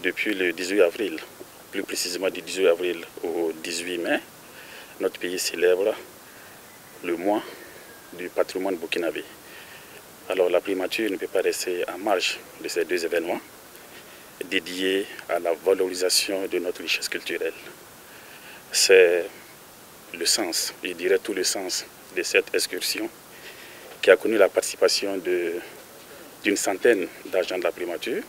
depuis le 18 avril, plus précisément du 18 avril au 18 mai, notre pays célèbre le mois du patrimoine burkinabé. Alors la primature ne peut pas rester en marge de ces deux événements dédiés à la valorisation de notre richesse culturelle. C'est le sens, je dirais tout le sens de cette excursion qui a connu la participation d'une centaine d'agents de la primature,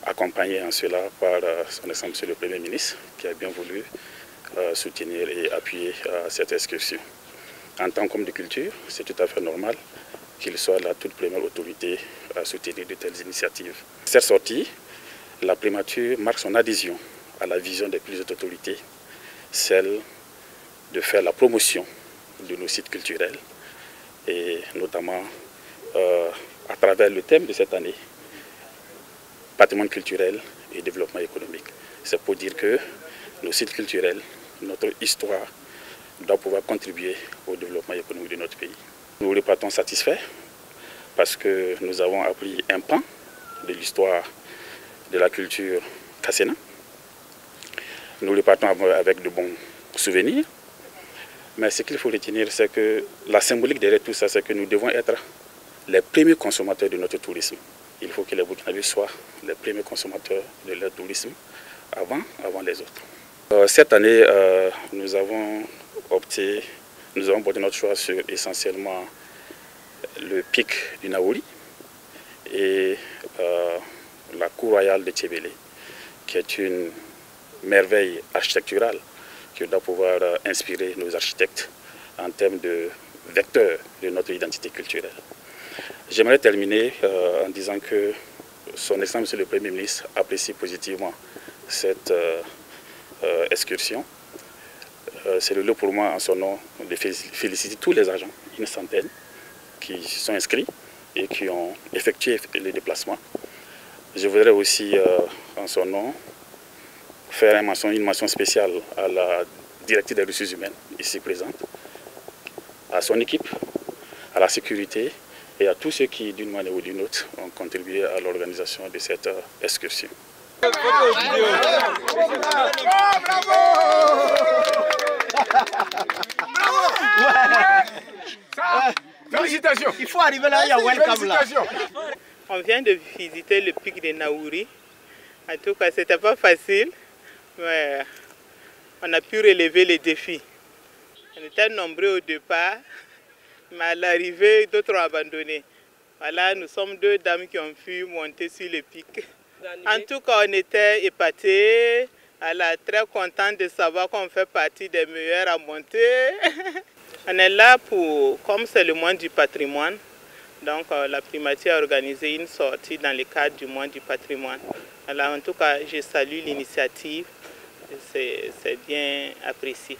accompagnés en cela par son Excellence Monsieur le Premier ministre, qui a bien voulu soutenir et appuyer cette excursion. En tant qu'homme de culture, c'est tout à fait normal qu'il soit la toute première autorité à soutenir de telles initiatives. Cette sortie, la primature marque son adhésion à la vision des plusieurs autorités, celle de faire la promotion de nos sites culturels et notamment à travers le thème de cette année, patrimoine culturel et développement économique. C'est pour dire que nos sites culturels, notre histoire doit pouvoir contribuer au développement économique de notre pays. Nous repartons satisfaits parce que nous avons appris un pan de l'histoire de la culture kassena. Nous repartons avec de bons souvenirs. Mais ce qu'il faut retenir, c'est que la symbolique derrière tout ça, c'est que nous devons être les premiers consommateurs de notre tourisme. Il faut que les Burkinabés soient les premiers consommateurs de leur tourisme avant les autres. Cette année, nous avons porté notre choix sur essentiellement le pic du Naouri et la cour royale de Tchébélé, qui est une merveille architecturale qui doit pouvoir inspirer nos architectes en termes de vecteurs de notre identité culturelle. J'aimerais terminer en disant que son Excellence Monsieur le Premier ministre apprécie positivement cette excursion. C'est le lieu pour moi en son nom de féliciter tous les agents, une centaine, qui sont inscrits et qui ont effectué les déplacements. Je voudrais aussi en son nom faire une mention spéciale à la directrice des ressources humaines ici présente, à son équipe, à la sécurité et à tous ceux qui, d'une manière ou d'une autre, ont contribué à l'organisation de cette excursion. Félicitations. Il faut arriver là, il y a welcome là. On vient de visiter le pic de Naouri. En tout cas, c'était pas facile, mais on a pu relever les défis. On était nombreux au départ, mais à l'arrivée, d'autres ont abandonné. Voilà, nous sommes deux dames qui ont pu monter sur le pic. En tout cas, on était épatés, très contents de savoir qu'on fait partie des meilleurs à monter. On est là comme c'est le mois du patrimoine, donc la primature a organisé une sortie dans le cadre du mois du patrimoine. Alors, en tout cas, je salue l'initiative, c'est bien apprécié.